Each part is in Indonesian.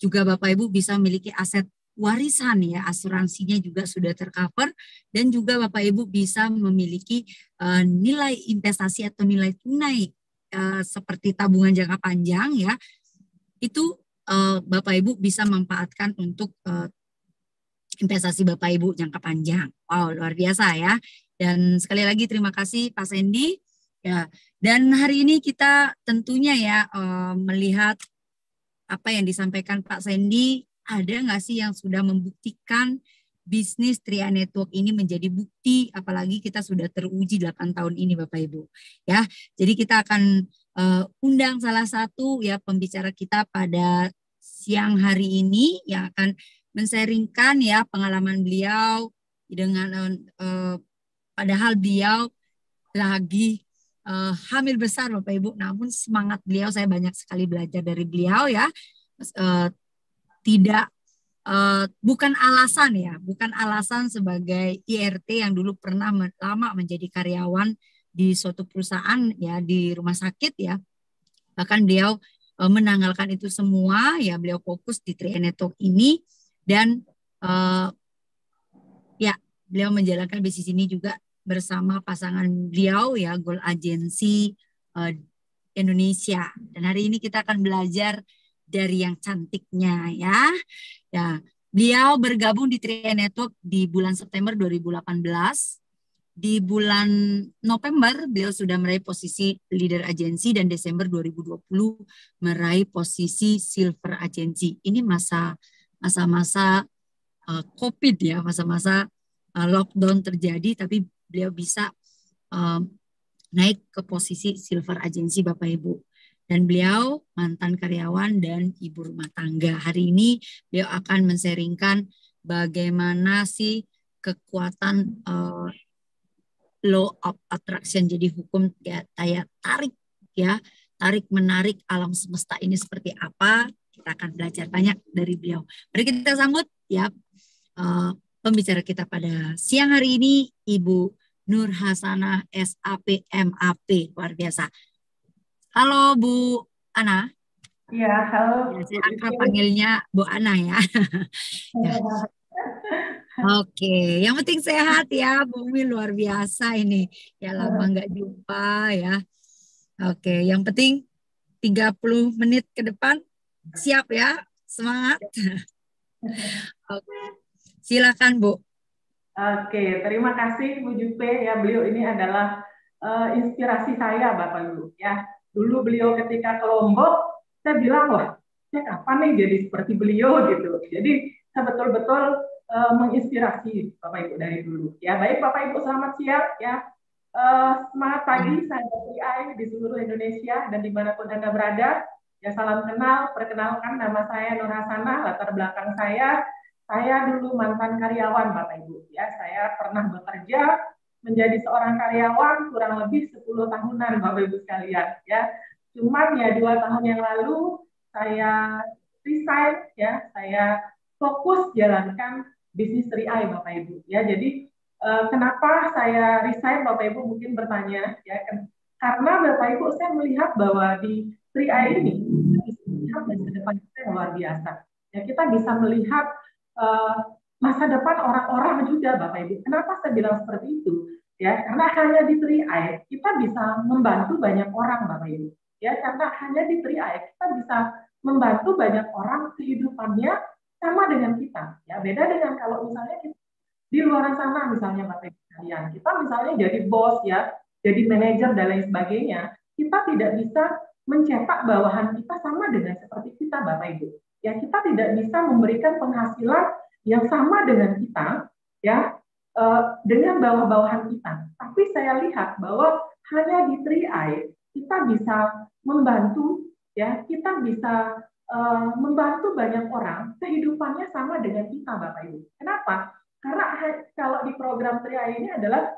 juga Bapak Ibu bisa memiliki aset warisan ya, asuransinya juga sudah tercover, dan juga Bapak Ibu bisa memiliki nilai investasi atau nilai tunai seperti tabungan jangka panjang ya, itu Bapak Ibu bisa manfaatkan untuk investasi Bapak Ibu jangka panjang. Wow, luar biasa ya. Dan sekali lagi terima kasih Pak Sandy ya. Dan hari ini kita tentunya ya melihat apa yang disampaikan Pak Sandy, ada nggak sih yang sudah membuktikan bisnis Tria Network ini menjadi bukti, apalagi kita sudah teruji 8 tahun ini Bapak Ibu. Ya, jadi kita akan undang salah satu ya pembicara kita pada siang hari ini yang akan men-sharingkan ya pengalaman beliau dengan padahal beliau lagi hamil besar Bapak Ibu, namun semangat beliau, saya banyak sekali belajar dari beliau ya, tidak bukan alasan ya, bukan alasan sebagai IRT yang dulu pernah lama menjadi karyawan di suatu perusahaan ya, di rumah sakit ya, bahkan beliau menanggalkan itu semua ya, beliau fokus di Tria Network ini dan ya beliau menjalankan bisnis ini juga bersama pasangan beliau ya, Gold Agency Indonesia. Dan hari ini kita akan belajar dari yang cantiknya ya. Ya, beliau bergabung di Tria Network di bulan September 2018. Di bulan November beliau sudah meraih posisi leader agensi dan Desember 2020 meraih posisi silver agensi. Ini masa-masa COVID ya, masa-masa lockdown terjadi, tapi beliau bisa naik ke posisi silver agensi Bapak Ibu. Dan beliau mantan karyawan dan ibu rumah tangga. Hari ini beliau akan men-sharingkan bagaimana sih kekuatan law of attraction, jadi hukum ya, daya tarik ya, tarik menarik alam semesta ini seperti apa. Kita akan belajar banyak dari beliau. Mari kita sambut ya pembicara kita pada siang hari ini, Ibu Nur Hasanah SAP MAP, luar biasa. Halo Bu Ana. Ya, halo. Ya, saya akrab panggilnya Bu Ana ya. Ya. Oke, yang penting sehat ya, Bumi, luar biasa ini. Ya lama nggak jumpa ya. Oke, yang penting 30 menit ke depan siap ya, semangat. Oke, silakan Bu. Oke, terima kasih Bu Jupe ya. Beliau ini adalah inspirasi saya Bapak Ibu ya. Dulu beliau ketika ke Lombok, saya bilang wah, saya kapan nih jadi seperti beliau gitu. Jadi saya betul-betul menginspirasi Bapak Ibu dari dulu. Ya baik Bapak Ibu, selamat siang ya. Semangat pagi saya TI di seluruh Indonesia dan dimanapun Anda berada. Ya salam kenal, perkenalkan nama saya Nur Hasanah, latar belakang saya dulu mantan karyawan Bapak Ibu ya. Saya pernah bekerja menjadi seorang karyawan kurang lebih 10 tahunan Bapak Ibu sekalian ya. Cuman ya 2 tahun yang lalu saya resign ya, saya fokus jalankan bisnis 3i Bapak Ibu ya. Jadi kenapa saya resign Bapak Ibu mungkin bertanya ya, karena Bapak Ibu saya melihat bahwa di 3i ini bisa melihat masa depan kita yang luar biasa. Ya kita bisa melihat masa depan orang-orang juga Bapak Ibu. Kenapa saya bilang seperti itu? Ya, karena hanya di 3i kita bisa membantu banyak orang Bapak Ibu. Ya, karena hanya di 3i kita bisa membantu banyak orang kehidupannya sama dengan kita. Ya, beda dengan kalau misalnya kita di luar sana misalnya Bapak Ibu sekalian, kita misalnya jadi bos ya, jadi manajer dan lain sebagainya, kita tidak bisa mencetak bawahan kita sama dengan seperti kita Bapak Ibu. Ya, kita tidak bisa memberikan penghasilan yang sama dengan kita ya, dengan bawah-bawahan kita. Tapi saya lihat bahwa hanya di 3i kita bisa membantu ya, kita bisa membantu banyak orang kehidupannya sama dengan kita Bapak Ibu. Kenapa? Karena kalau di program 3i ini adalah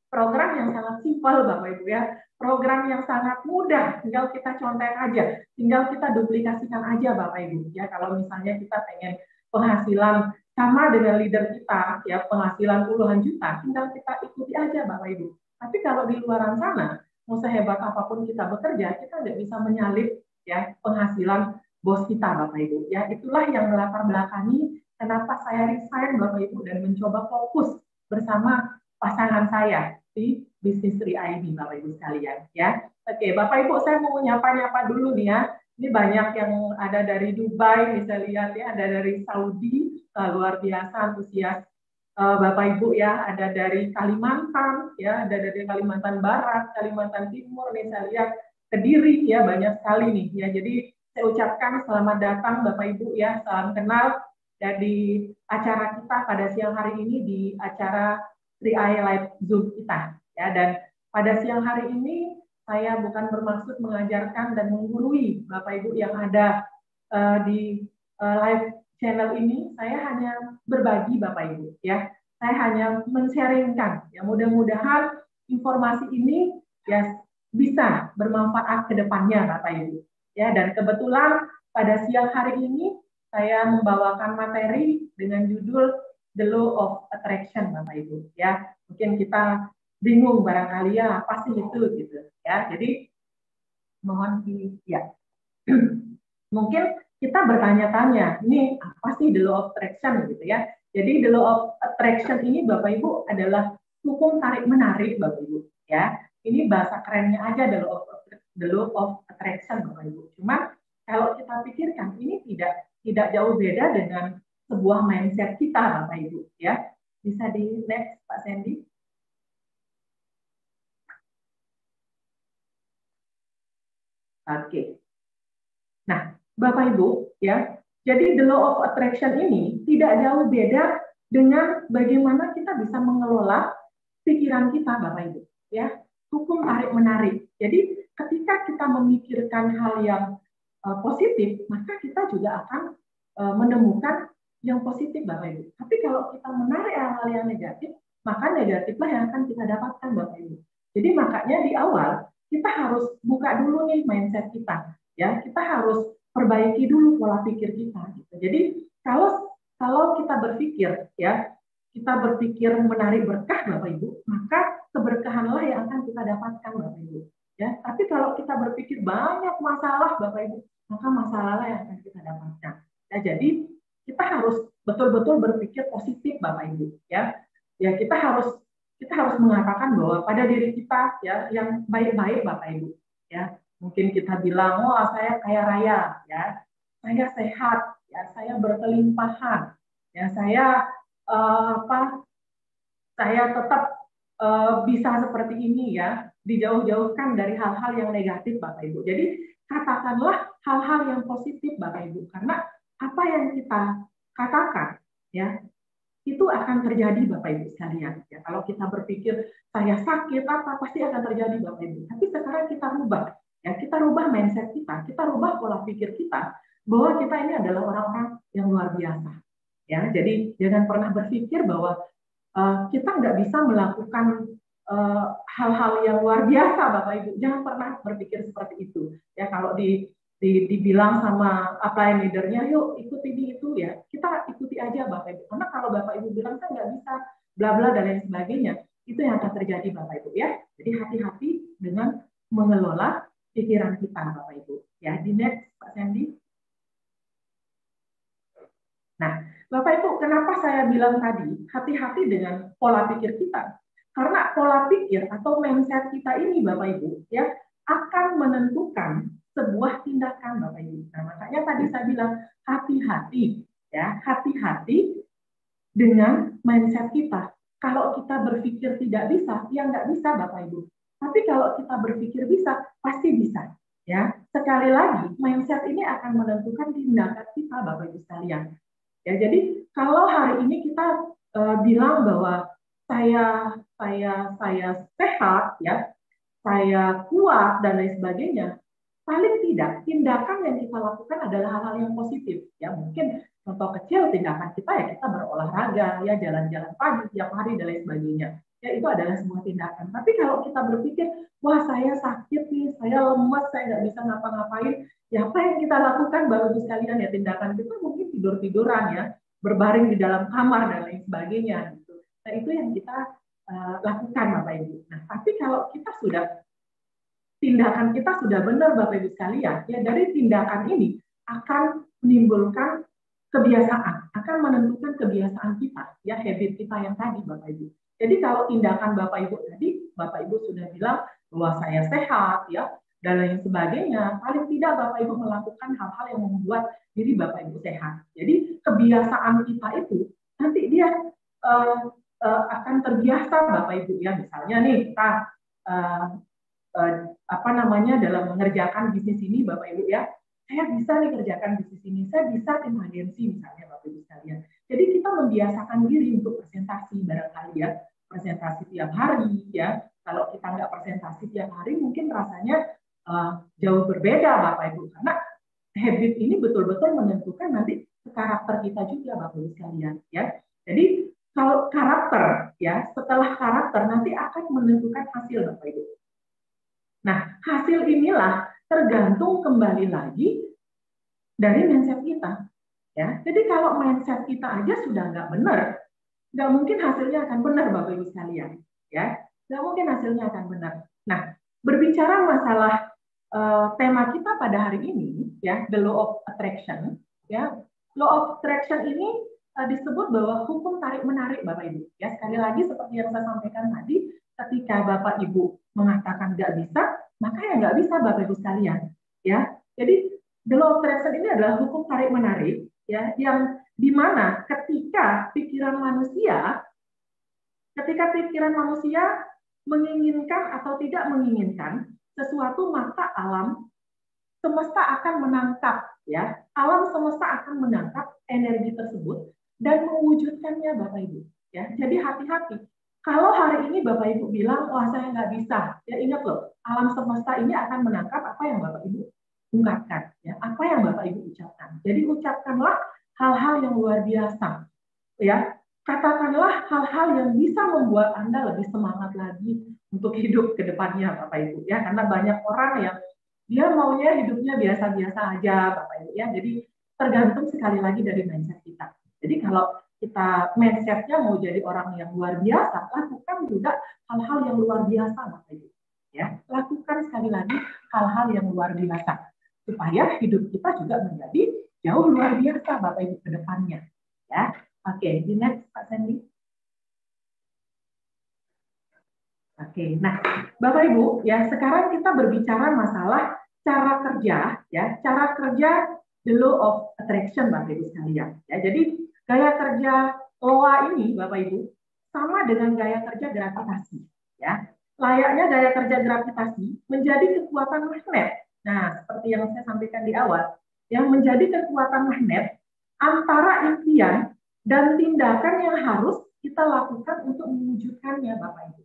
program yang sangat simpel Bapak Ibu ya, program yang sangat mudah, tinggal kita contek aja, tinggal kita duplikasikan aja Bapak Ibu ya. Kalau misalnya kita pengen penghasilan sama dengan leader kita ya, penghasilan puluhan juta, tinggal kita ikuti aja Bapak Ibu. Tapi kalau di luar sana, mau sehebat apapun kita bekerja, kita nggak bisa menyalip ya penghasilan bos kita, Bapak Ibu. Ya, itulah yang melatar belakangi kenapa saya resign, Bapak Ibu, dan mencoba fokus bersama pasangan saya di bisnis Ria ini, Bapak Ibu sekalian. Ya, oke, Bapak Ibu, saya mau nyapa-nyapa dulu nih ya. Ini banyak yang ada dari Dubai, bisa lihat ya, ada dari Saudi, luar biasa antusias Bapak Ibu ya, ada dari Kalimantan ya, ada dari Kalimantan Barat, Kalimantan Timur nih saya lihat, Kediri ya, banyak sekali nih ya. Jadi saya ucapkan selamat datang Bapak Ibu ya, salam kenal dari acara kita pada siang hari ini di acara 3i Live Zoom kita ya. Dan pada siang hari ini saya bukan bermaksud mengajarkan dan menggurui Bapak Ibu yang ada di live channel ini. Saya hanya berbagi Bapak Ibu ya. Saya hanya men-sharingkan ya, mudah-mudahan informasi ini ya bisa bermanfaat ke depannya Bapak Ibu. Ya, dan kebetulan pada siang hari ini saya membawakan materi dengan judul The Law of Attraction Bapak Ibu ya. Mungkin kita bingung barangkali ya apa sih itu gitu ya. Jadi mohon ya. Mungkin kita bertanya-tanya, ini apa sih the law of attraction gitu ya. Jadi the law of attraction ini Bapak Ibu adalah hukum tarik-menarik Bapak Ibu ya. Ini bahasa kerennya aja the law of attraction Bapak Ibu. Cuma kalau kita pikirkan ini tidak jauh beda dengan sebuah mindset kita Bapak Ibu ya. Bisa di next Pak Sandy. Oke. Nah, Bapak Ibu, ya. Jadi the law of attraction ini tidak jauh beda dengan bagaimana kita bisa mengelola pikiran kita, Bapak Ibu, ya. Hukum tarik menarik. Jadi ketika kita memikirkan hal yang positif, maka kita juga akan menemukan yang positif, Bapak Ibu. Tapi kalau kita menarik hal-hal yang negatif, maka negatiflah yang akan kita dapatkan, Bapak Ibu. Jadi makanya di awal kita harus buka dulu nih mindset kita. Ya, kita harus perbaiki dulu pola pikir kita. Gitu. Jadi kalau kita berpikir, ya, kita berpikir menarik berkah, Bapak Ibu, maka keberkahanlah yang akan kita dapatkan, Bapak Ibu. Ya, tapi kalau kita berpikir banyak masalah, Bapak Ibu, maka masalahlah yang akan kita dapatkan. Ya, jadi kita harus betul-betul berpikir positif, Bapak Ibu. Ya, ya kita harus mengatakan bahwa pada diri kita ya yang baik-baik, Bapak Ibu. Ya, mungkin kita bilang, oh saya kaya raya, ya, saya sehat, ya, saya berkelimpahan, ya, saya saya tetap bisa seperti ini ya, dijauh-jauhkan dari hal-hal yang negatif Bapak Ibu. Jadi katakanlah hal-hal yang positif Bapak Ibu, karena apa yang kita katakan ya itu akan terjadi Bapak Ibu sekalian. Ya, kalau kita berpikir saya sakit apa pasti akan terjadi Bapak Ibu. Tapi sekarang kita rubah, ya kita rubah mindset kita rubah pola pikir kita bahwa kita ini adalah orang-orang yang luar biasa. Ya, jadi jangan pernah berpikir bahwa kita nggak bisa melakukan hal-hal yang luar biasa, Bapak Ibu. Jangan pernah berpikir seperti itu. Ya, kalau dibilang sama upline leadernya, yuk ikuti itu ya, kita ikuti aja Bapak Ibu. Karena kalau Bapak Ibu bilang saya nggak bisa, bla bla dan lain sebagainya, itu yang akan terjadi Bapak Ibu ya. Jadi hati-hati dengan mengelola pikiran kita Bapak Ibu. Ya, di next Pak Sandy. Nah, Bapak Ibu, kenapa saya bilang tadi hati-hati dengan pola pikir kita? Karena pola pikir atau mindset kita ini, Bapak Ibu, ya akan menentukan sebuah tindakan, Bapak Ibu. Nah, makanya tadi saya bilang hati-hati, ya hati-hati dengan mindset kita. Kalau kita berpikir tidak bisa, ya nggak bisa, Bapak Ibu. Tapi kalau kita berpikir bisa, pasti bisa. Ya, sekali lagi, mindset ini akan menentukan tindakan kita, Bapak Ibu sekalian. Ya, jadi kalau hari ini kita bilang bahwa saya sehat, ya, saya kuat dan lain sebagainya, paling tidak tindakan yang kita lakukan adalah hal-hal yang positif. Ya, mungkin contoh kecil tindakan kita ya kita berolahraga, ya jalan-jalan pagi tiap hari dan lain sebagainya. Ya itu adalah sebuah tindakan. Tapi kalau kita berpikir, wah saya sakit nih, saya lemas, saya nggak bisa ngapa-ngapain, ya apa yang kita lakukan Bapak Ibu sekalian ya tindakan kita mungkin tidur-tiduran ya, berbaring di dalam kamar dan lain sebagainya gitu. Nah itu yang kita lakukan Bapak Ibu. Nah tapi kalau kita tindakan kita sudah benar Bapak Ibu sekalian, ya dari tindakan ini akan menimbulkan kebiasaan, akan menentukan kebiasaan kita, ya habit kita yang tadi Bapak Ibu. Jadi kalau tindakan Bapak Ibu tadi, Bapak Ibu sudah bilang bahwa saya sehat, ya, dan lain sebagainya, paling tidak Bapak Ibu melakukan hal-hal yang membuat diri Bapak Ibu sehat. Jadi kebiasaan kita itu nanti dia akan terbiasa Bapak Ibu, ya, misalnya nih kita dalam mengerjakan bisnis ini Bapak Ibu, ya, saya bisa nih kerjakan bisnis ini, saya bisa tim agensi misalnya Bapak Ibu sekalian. Jadi kita membiasakan diri untuk presentasi barangkali, ya, presentasi tiap hari, ya. Kalau kita nggak presentasi tiap hari mungkin rasanya jauh berbeda Bapak Ibu, karena habit ini betul-betul menentukan nanti karakter kita juga Bapak Ibu sekalian, ya. Jadi kalau karakter, ya, setelah karakter nanti akan menentukan hasil Bapak Ibu. Nah, hasil inilah tergantung kembali lagi dari mindset kita, ya. Jadi kalau mindset kita aja sudah nggak benar, nggak mungkin hasilnya akan benar Bapak Ibu sekalian, ya. Nggak mungkin hasilnya akan benar. Nah, berbicara masalah tema kita pada hari ini, ya, the law of attraction, ya. Law of attraction ini disebut bahwa hukum tarik menarik Bapak Ibu, ya. Sekali lagi seperti yang saya sampaikan tadi, ketika Bapak Ibu mengatakan nggak bisa, maka ya nggak bisa Bapak Ibu sekalian, ya. Jadi the law of attraction ini adalah hukum tarik menarik, ya, yang dimana ketika pikiran manusia menginginkan atau tidak menginginkan sesuatu, maka alam semesta akan menangkap, ya, alam semesta akan menangkap energi tersebut dan mewujudkannya Bapak Ibu, ya. Jadi hati-hati. Kalau hari ini Bapak Ibu bilang, wah saya nggak bisa, ya ingat loh, alam semesta ini akan menangkap apa yang Bapak Ibu ungkapkan, ya, apa yang Bapak Ibu ucapkan. Jadi ucapkanlah hal-hal yang luar biasa, ya. Katakanlah hal-hal yang bisa membuat Anda lebih semangat lagi untuk hidup ke depannya Bapak Ibu, ya, karena banyak orang yang dia maunya hidupnya biasa-biasa aja Bapak Ibu, ya. Jadi tergantung sekali lagi dari mindset kita. Jadi kalau kita mindsetnya mau jadi orang yang luar biasa, lakukan juga hal-hal yang luar biasa Bapak Ibu, ya. Lakukan sekali lagi hal-hal yang luar biasa supaya hidup kita juga menjadi jauh luar biasa Bapak Ibu ke depannya, ya. Oke, di next Pak Sandy. Oke, nah Bapak Ibu, ya, sekarang kita berbicara masalah cara kerja, ya, cara kerja the law of attraction Bapak Ibu sekalian, ya. Jadi gaya kerja LOA ini Bapak Ibu sama dengan gaya kerja gravitasi, ya. Layaknya gaya kerja gravitasi menjadi kekuatan magnet. Nah, seperti yang saya sampaikan di awal, yang menjadi kekuatan magnet antara impian dan tindakan yang harus kita lakukan untuk mewujudkannya Bapak Ibu.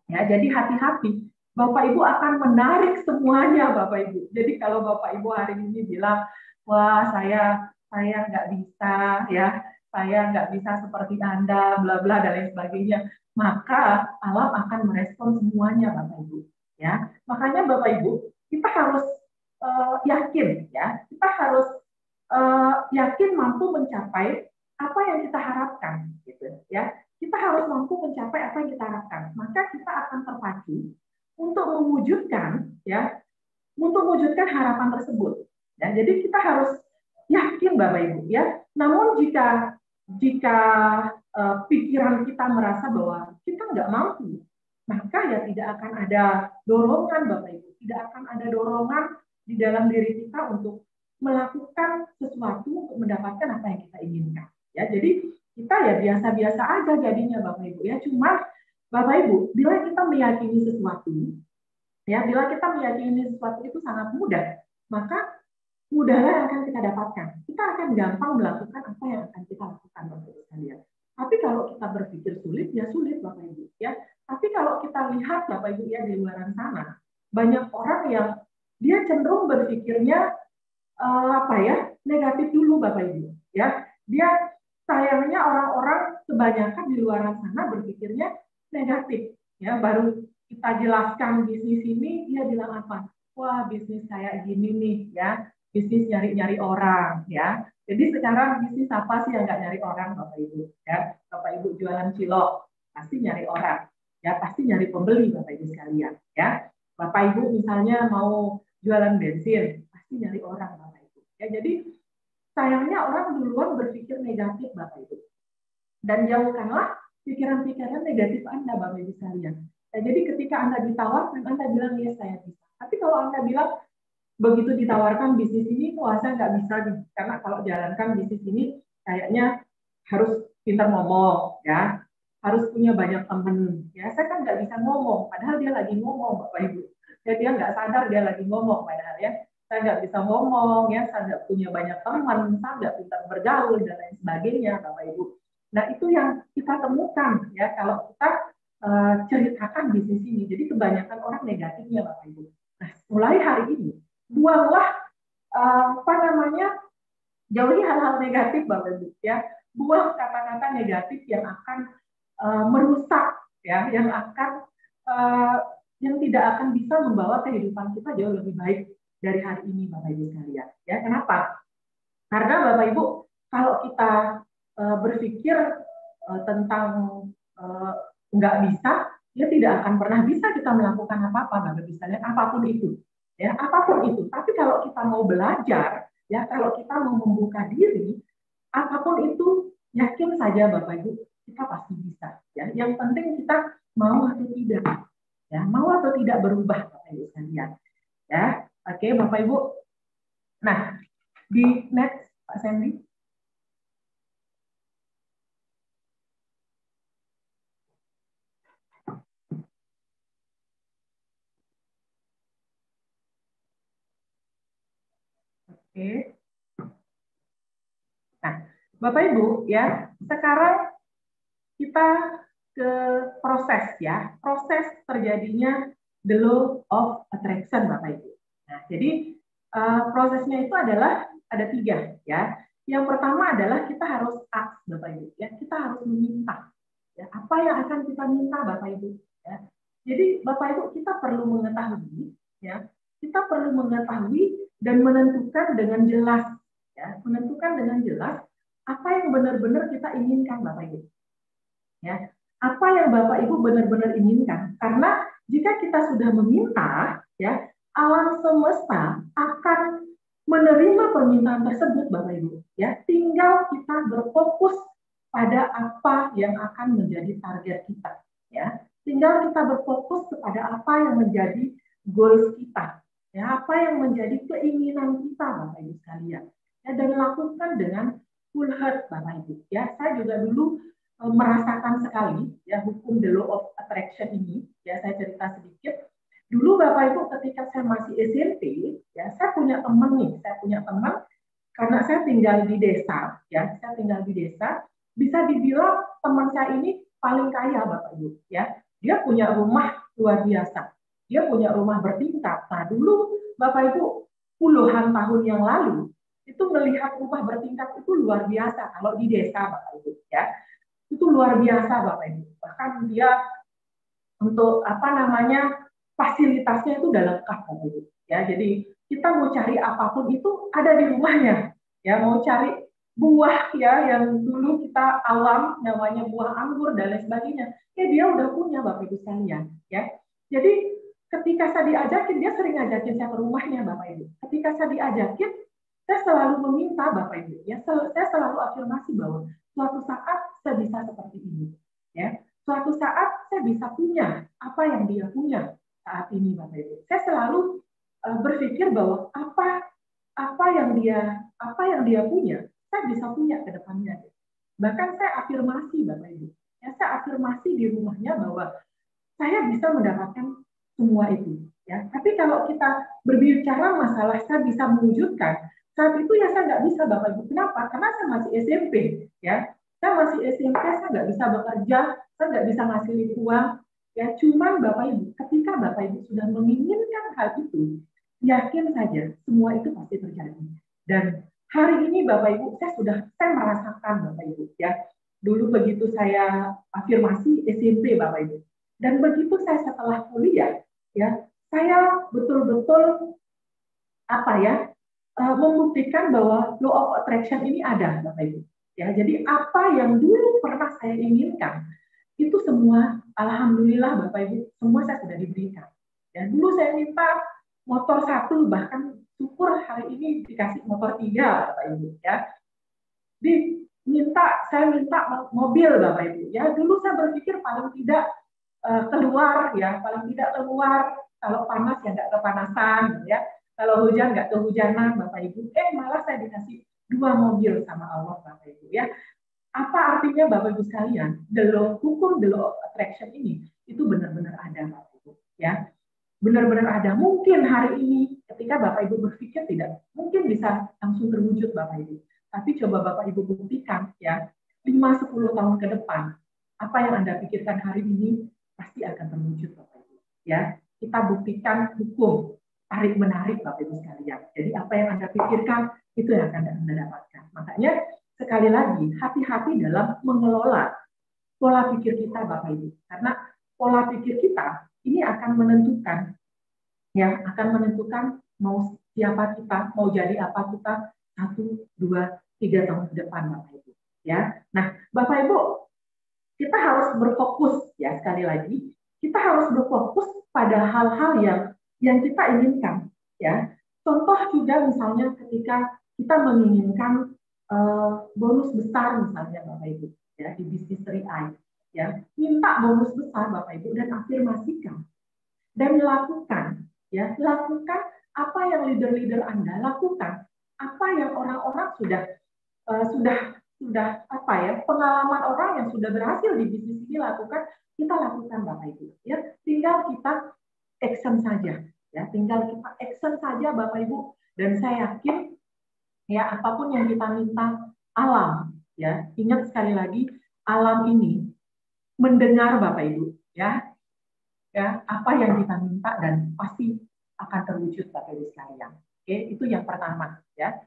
Ya, jadi hati-hati. Bapak Ibu akan menarik semuanya Bapak Ibu. Jadi kalau Bapak Ibu hari ini bilang, wah saya nggak bisa, ya, saya nggak bisa seperti Anda, bla bla dan lain sebagainya, maka alam akan merespon semuanya Bapak Ibu. Ya, makanya Bapak Ibu kita harus yakin, ya, kita harus yakin mampu mencapai apa yang kita harapkan, gitu, ya. Kita harus mampu mencapai apa yang kita harapkan, maka kita akan terpacu untuk mewujudkan, ya, untuk mewujudkan harapan tersebut. Ya, jadi kita harus yakin Bapak Ibu, ya. Namun jika pikiran kita merasa bahwa kita nggak mampu, maka ya tidak akan ada dorongan Bapak Ibu, tidak akan ada dorongan di dalam diri kita untuk melakukan sesuatu untuk mendapatkan apa yang kita inginkan. Ya, jadi kita ya biasa-biasa aja jadinya Bapak Ibu, ya. Cuma Bapak Ibu, bila kita meyakini sesuatu, ya, bila kita meyakini sesuatu itu sangat mudah, maka mudahlah yang akan kita dapatkan. Kita akan gampang melakukan apa yang akan kita lakukan Bapak Ibu sekalian. Tapi kalau kita berpikir sulit, ya sulit Bapak Ibu, ya. Tapi kalau kita lihat Bapak Ibu, ya, di luar sana, banyak orang yang dia cenderung berpikirnya negatif dulu Bapak Ibu, ya. Dia sayangnya orang-orang kebanyakan di luar sana berpikirnya negatif, ya. Baru kita jelaskan bisnis ini, dia bilang apa? Wah, bisnis kayak gini nih, ya. Bisnis nyari-nyari orang, ya. Jadi sekarang bisnis apa sih yang nggak nyari orang Bapak Ibu, ya? Bapak Ibu jualan cilok pasti nyari orang, ya, pasti nyari pembeli Bapak Ibu sekalian, ya. Bapak Ibu misalnya mau jualan bensin pasti nyari orang Bapak Ibu, Ya, jadi sayangnya orang duluan berpikir negatif, Bapak Ibu. Dan jauhkanlah pikiran-pikiran negatif Anda, Bapak Ibu sekalian. Ya, jadi ketika Anda ditawarkan, Anda bilang, ya saya bisa. Tapi kalau Anda bilang, begitu ditawarkan bisnis ini, wah saya nggak bisa nih. Karena kalau jalankan bisnis ini, kayaknya harus pintar ngomong, ya, harus punya banyak teman. Ya, saya kan nggak bisa ngomong, padahal dia lagi ngomong, Bapak Ibu. Ya, dia nggak sadar dia lagi ngomong, padahal ya, saya nggak bisa ngomong, ya, saya nggak punya banyak teman, saya nggak pintar bergaul dan lain sebagainya, Bapak Ibu. Nah, itu yang kita temukan, ya, kalau kita ceritakan bisnis ini. Jadi kebanyakan orang negatifnya, Bapak Ibu. Nah, mulai hari ini, buanglah apa namanya, jauhi hal-hal negatif, Bapak Ibu, ya, buang kata-kata negatif yang akan merusak, ya, yang akan yang tidak akan bisa membawa kehidupan kita jauh lebih baik dari hari ini, Bapak Ibu sekalian. Ya, kenapa? Karena Bapak Ibu, kalau kita berpikir tentang nggak bisa, ya tidak akan pernah bisa kita melakukan apa-apa, Bapak Ibu sekalian, apapun itu. Ya, apapun itu. Tapi kalau kita mau belajar, ya, kalau kita mau membuka diri, apapun itu, yakin saja Bapak Ibu, kita pasti bisa. Ya, yang penting kita mau atau tidak, ya, mau atau tidak berubah, Bapak Ibu sekalian. Ya, oke, Bapak Ibu. Nah, di next, Pak Sandy. Oke. Nah, Bapak Ibu, ya, sekarang kita ke proses, ya, proses terjadinya the law of attraction, Bapak Ibu. Nah, jadi prosesnya itu adalah ada 3, ya. Yang pertama adalah kita harus ask, Bapak Ibu, ya, kita harus meminta, ya, apa yang akan kita minta, Bapak Ibu, ya. Jadi Bapak Ibu, kita perlu mengetahui, ya, kita perlu mengetahui dan menentukan dengan jelas, ya, menentukan dengan jelas apa yang benar-benar kita inginkan, Bapak Ibu. Ya, apa yang Bapak Ibu benar-benar inginkan. Karena jika kita sudah meminta, ya, alam semesta akan menerima permintaan tersebut, Bapak Ibu. Ya, tinggal kita berfokus pada apa yang akan menjadi target kita. Ya, tinggal kita berfokus kepada apa yang menjadi goals kita. Ya, apa yang menjadi keinginan kita, Bapak Ibu sekalian. Ya, dan lakukan dengan full heart, Bapak Ibu. Ya, saya juga dulu merasakan sekali, ya, hukum the law of attraction ini. Ya, saya cerita sedikit. Dulu Bapak Ibu, ketika saya masih SMP, ya, saya punya teman nih, saya punya teman karena saya tinggal di desa, ya, saya tinggal di desa, bisa dibilang teman saya ini paling kaya, Bapak Ibu, ya. Dia punya rumah luar biasa. Dia punya rumah bertingkat. Nah, dulu Bapak Ibu, puluhan tahun yang lalu itu melihat rumah bertingkat itu luar biasa kalau di desa, Bapak Ibu, ya. Itu luar biasa, Bapak Ibu. Bahkan dia untuk apa namanya, fasilitasnya itu udah lengkap, Bapak Ibu. Ya, jadi kita mau cari apapun itu ada di rumahnya. Ya, mau cari buah, ya, yang dulu kita awam namanya buah anggur dan lain sebagainya. Ya, dia udah punya, Bapak Ibu sekalian. Ya, jadi ketika saya diajakin, dia sering ngajakin saya ke rumahnya, Bapak Ibu. Ketika saya diajakin, saya selalu meminta, Bapak Ibu. Ya, saya selalu afirmasi bahwa suatu saat saya bisa seperti ini. Ya, suatu saat saya bisa punya apa yang dia punya saat ini, Bapak Ibu. Saya selalu berpikir bahwa apa yang dia punya, saya bisa punya ke depannya. Bahkan saya afirmasi, Bapak Ibu. Ya, saya afirmasi di rumahnya bahwa saya bisa mendapatkan semua itu. Ya, tapi kalau kita berbicara masalah saya bisa mewujudkan, saat itu ya saya nggak bisa, Bapak Ibu. Kenapa? Karena saya masih SMP. Ya, saya masih SMP, saya nggak bisa bekerja, saya nggak bisa ngasilin uang. Ya, cuman Bapak Ibu, ketika Bapak Ibu sudah menginginkan hal itu, yakin saja semua itu pasti terjadi. Dan hari ini Bapak Ibu, saya merasakan, Bapak Ibu, ya. Dulu begitu saya afirmasi SMP, Bapak Ibu. Dan begitu saya setelah kuliah, ya, saya betul-betul apa ya, membuktikan bahwa law of attraction ini ada, Bapak Ibu. Ya, jadi apa yang dulu pernah saya inginkan itu semua, alhamdulillah Bapak Ibu, semua saya sudah diberikan. Ya, dulu saya minta motor 1, bahkan syukur hari ini dikasih motor 3 Bapak Ibu ya. Saya minta mobil Bapak Ibu ya. Dulu saya berpikir paling tidak keluar ya, paling tidak keluar, kalau panas ya nggak kepanasan ya, kalau hujan nggak kehujanan Bapak Ibu. Malah saya dikasih 2 mobil sama Allah Bapak Ibu ya. Apa artinya Bapak Ibu sekalian? Hukum the law of attraction ini itu benar-benar ada Bapak Ibu ya. Benar-benar ada. Mungkin hari ini ketika Bapak Ibu berpikir tidak mungkin bisa langsung terwujud Bapak Ibu. Tapi coba Bapak Ibu buktikan ya, 5-10 tahun ke depan, apa yang Anda pikirkan hari ini pasti akan terwujud Bapak Ibu ya. Kita buktikan hukum tarik menarik Bapak Ibu sekalian. Jadi apa yang Anda pikirkan itu yang akan Anda dapatkan. Makanya sekali lagi hati-hati dalam mengelola pola pikir kita Bapak Ibu, karena pola pikir kita ini akan menentukan ya, akan menentukan mau siapa kita, mau jadi apa kita 1, 2, 3 tahun ke depan Bapak Ibu ya. Nah Bapak Ibu, kita harus berfokus ya, sekali lagi kita harus berfokus pada hal-hal yang kita inginkan ya. Contoh juga misalnya ketika kita menginginkan bonus besar misalnya Bapak Ibu ya, di bisnis 3i ya, minta bonus besar Bapak Ibu dan afirmasikan dan lakukan ya, lakukan apa yang leader-leader Anda lakukan, apa yang orang-orang sudah apa ya, pengalaman orang yang sudah berhasil di bisnis ini lakukan, kita lakukan Bapak Ibu ya. Tinggal kita action saja ya, tinggal kita action saja Bapak Ibu, dan saya yakin ya apapun yang kita minta, alam ya, ingat sekali lagi, alam ini mendengar Bapak Ibu ya, apa yang kita minta dan pasti akan terwujud Bapak Ibu sekalian. Oke, itu yang pertama ya.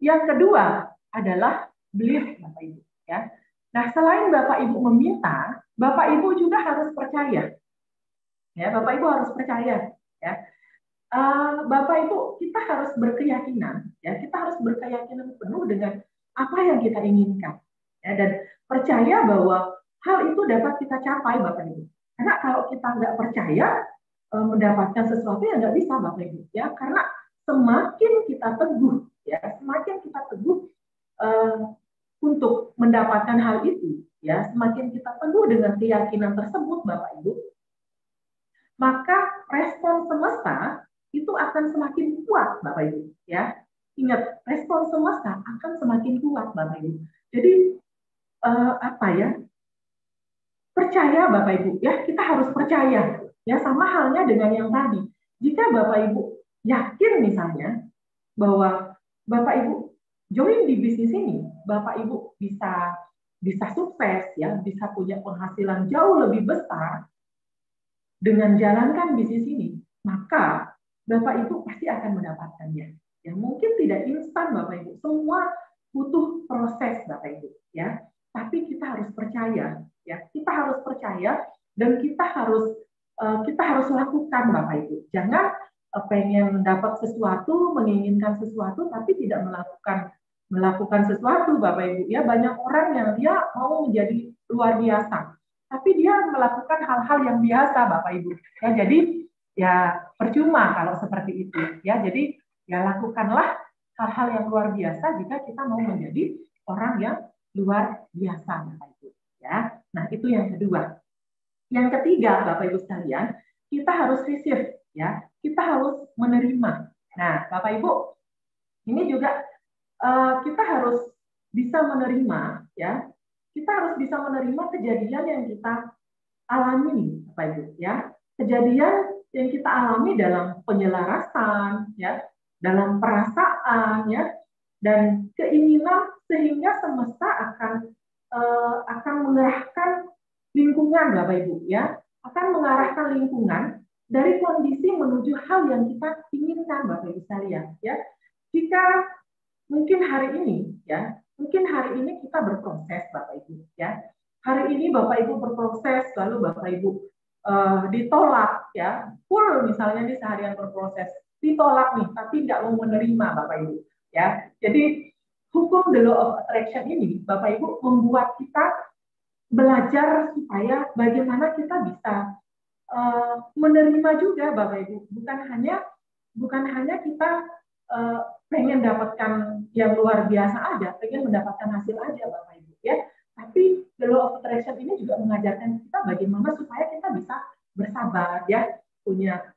Yang kedua adalah belief Bapak Ibu ya. Nah, selain Bapak Ibu meminta, Bapak Ibu juga harus percaya. Ya, Bapak Ibu harus percaya ya. Bapak Ibu, kita harus berkeyakinan ya, kita harus berkeyakinan penuh dengan apa yang kita inginkan ya, dan percaya bahwa hal itu dapat kita capai Bapak Ibu. Karena kalau kita nggak percaya mendapatkan sesuatu yang nggak bisa Bapak Ibu ya, karena semakin kita teguh ya, semakin kita teguh untuk mendapatkan hal itu ya, semakin kita teguh dengan keyakinan tersebut Bapak Ibu, maka respon semesta itu akan semakin kuat Bapak Ibu ya. Ingat, respon semesta akan semakin kuat Bapak Ibu. Jadi percaya Bapak Ibu ya, kita harus percaya ya, sama halnya dengan yang tadi. Jika Bapak Ibu yakin misalnya bahwa Bapak Ibu join di bisnis ini, Bapak Ibu bisa sukses ya, bisa punya penghasilan jauh lebih besar dengan jalankan bisnis ini, maka Bapak Ibu pasti akan mendapatkannya. Ya, mungkin tidak instan Bapak Ibu, semua butuh proses Bapak Ibu ya. Tapi kita harus percaya ya, kita harus percaya dan kita harus lakukan Bapak Ibu. Jangan pengen dapat sesuatu, menginginkan sesuatu tapi tidak melakukan sesuatu Bapak Ibu ya. Banyak orang yang dia mau menjadi luar biasa, tapi dia melakukan hal-hal yang biasa Bapak Ibu ya. Jadi ya percuma kalau seperti itu ya. Jadi ya lakukanlah hal-hal yang luar biasa jika kita mau menjadi orang yang luar biasa Bapak Ibu ya. Nah, itu yang kedua. Yang ketiga Bapak Ibu sekalian, kita harus receive ya. Kita harus menerima. Nah, Bapak Ibu, ini juga kita harus bisa menerima ya. Kita harus bisa menerima kejadian yang kita alami Bapak Ibu ya. Kejadian yang kita alami dalam penyelarasan ya, dalam perasaan ya, dan keinginan, sehingga semesta akan mengarahkan lingkungan Bapak Ibu ya, akan mengarahkan lingkungan dari kondisi menuju hal yang kita inginkan Bapak Ibu sekalian ya. Jika mungkin hari ini ya, mungkin hari ini kita berproses Bapak Ibu ya. Hari ini Bapak Ibu berproses, lalu Bapak Ibu ditolak ya, full misalnya di seharian berproses, ditolak nih, tapi nggak mau menerima Bapak Ibu ya. Jadi hukum the law of attraction ini Bapak Ibu membuat kita belajar supaya bagaimana kita bisa menerima juga Bapak Ibu, bukan hanya kita pengen dapatkan yang luar biasa aja, pengen mendapatkan hasil aja Bapak Ibu ya. Tapi the law of attraction ini juga mengajarkan kita bagaimana supaya kita bisa bersabar ya, punya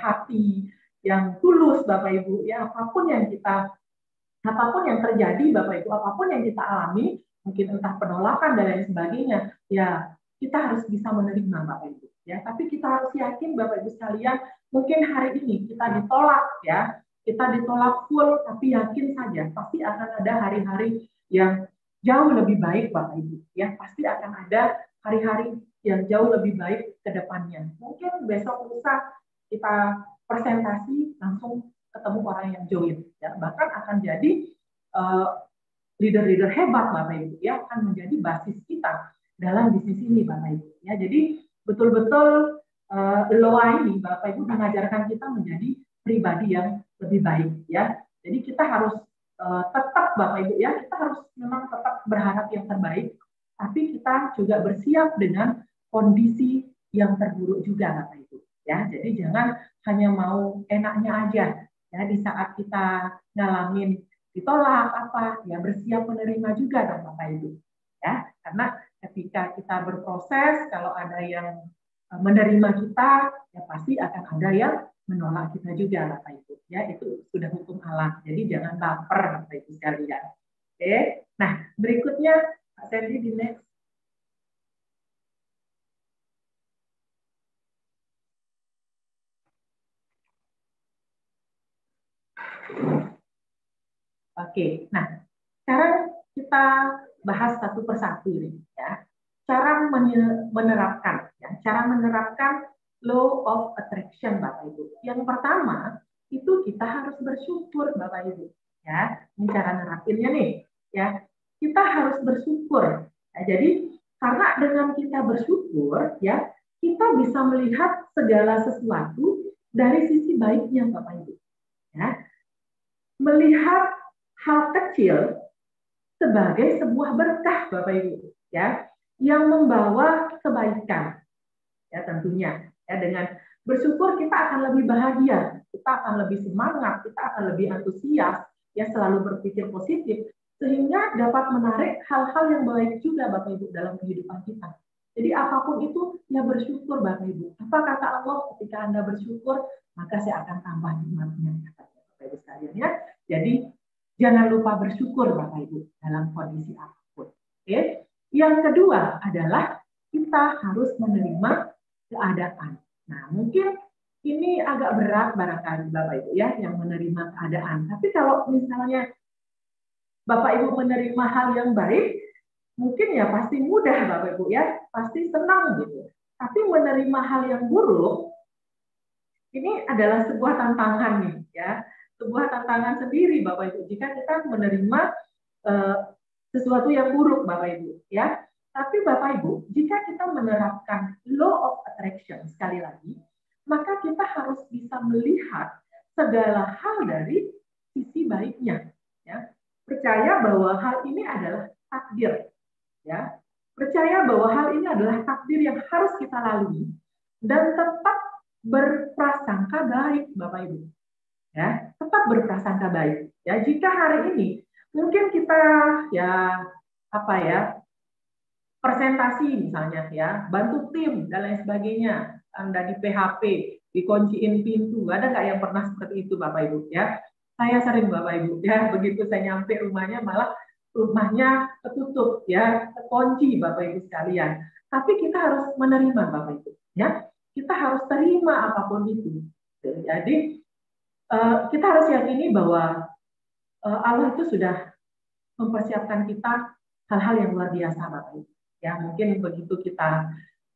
hati yang tulus Bapak Ibu ya. Apapun yang terjadi Bapak Ibu, apapun yang kita alami, mungkin entah penolakan dan lain sebagainya, ya kita harus bisa menerima Bapak Ibu ya. Tapi kita harus yakin Bapak Ibu sekalian, mungkin hari ini kita ditolak ya, kita ditolak full, tapi yakin saja pasti akan ada hari-hari yang jauh lebih baik Bapak Ibu ya. Pasti akan ada hari-hari yang jauh lebih baik ke depannya. Mungkin besok lusa kita presentasi langsung ketemu orang yang join ya, bahkan akan jadi leader-leader hebat Bapak Ibu ya, akan menjadi basis kita dalam bisnis ini Bapak Ibu ya. Jadi betul-betul LOA ini Bapak Ibu mengajarkan kita menjadi pribadi yang lebih baik ya. Jadi kita harus tetap Bapak Ibu ya, kita harus memang tetap berharap yang terbaik, tapi kita juga bersiap dengan kondisi yang terburuk juga Bapak Ibu ya. Jadi jangan hanya mau enaknya aja ya, di saat kita ngalamin ditolak apa ya, bersiap menerima juga dong Bapak Ibu ya. Karena ketika kita berproses, kalau ada yang menerima kita ya pasti akan ada yang menolak kita juga Bapak Ibu ya. Itu sudah hukum alam, jadi jangan baper Bapak Ibu sekalian. Oke, nah berikutnya Pak Sandy di next. Oke, nah sekarang kita bahas satu persatu nih ya. Cara menerapkan, ya, cara menerapkan law of attraction Bapak Ibu. Yang pertama itu kita harus bersyukur Bapak Ibu. Ya, ini cara nerapinnya nih. Ya, kita harus bersyukur. Ya, jadi karena dengan kita bersyukur, ya kita bisa melihat segala sesuatu dari sisi baiknya Bapak Ibu. Ya, melihat hal kecil sebagai sebuah berkah Bapak Ibu ya, yang membawa kebaikan ya tentunya ya. Dengan bersyukur kita akan lebih bahagia, kita akan lebih semangat, kita akan lebih antusias ya, selalu berpikir positif sehingga dapat menarik hal-hal yang baik juga Bapak Ibu dalam kehidupan kita. Jadi apapun itu ya bersyukur Bapak Ibu. Apa kata Allah, ketika Anda bersyukur maka saya akan tambah nikmatnya Bapak Ibu sekalian ya. Jadi jangan lupa bersyukur Bapak Ibu dalam kondisi apapun. Oke. Yang kedua adalah kita harus menerima keadaan. Nah, mungkin ini agak berat barangkali Bapak Ibu ya yang menerima keadaan. Tapi kalau misalnya Bapak Ibu menerima hal yang baik, mungkin ya pasti mudah Bapak Ibu ya, pasti senang gitu. Tapi menerima hal yang buruk ini adalah sebuah tantangan nih ya. Sebuah tantangan sendiri Bapak Ibu jika kita menerima sesuatu yang buruk Bapak Ibu ya. Tapi Bapak Ibu, jika kita menerapkan law of attraction sekali lagi, maka kita harus bisa melihat segala hal dari sisi baiknya ya. Percaya bahwa hal ini adalah takdir ya. Percaya bahwa hal ini adalah takdir yang harus kita lalui dan tetap berprasangka baik Bapak Ibu. Ya, tetap berprasangka baik. Ya, jika hari ini mungkin kita ya apa ya, presentasi misalnya ya, bantu tim dan lain sebagainya, Anda di PHP, dikunciin pintu, ada nggak yang pernah seperti itu Bapak Ibu ya? Saya sering Bapak Ibu ya, begitu saya nyampe rumahnya malah rumahnya ketutup ya, terkunci Bapak Ibu sekalian. Tapi kita harus menerima Bapak Ibu ya, kita harus terima apapun itu. Jadi kita harus yakini bahwa Allah itu sudah mempersiapkan kita hal-hal yang luar biasa Bapak Ibu. Ya, mungkin begitu kita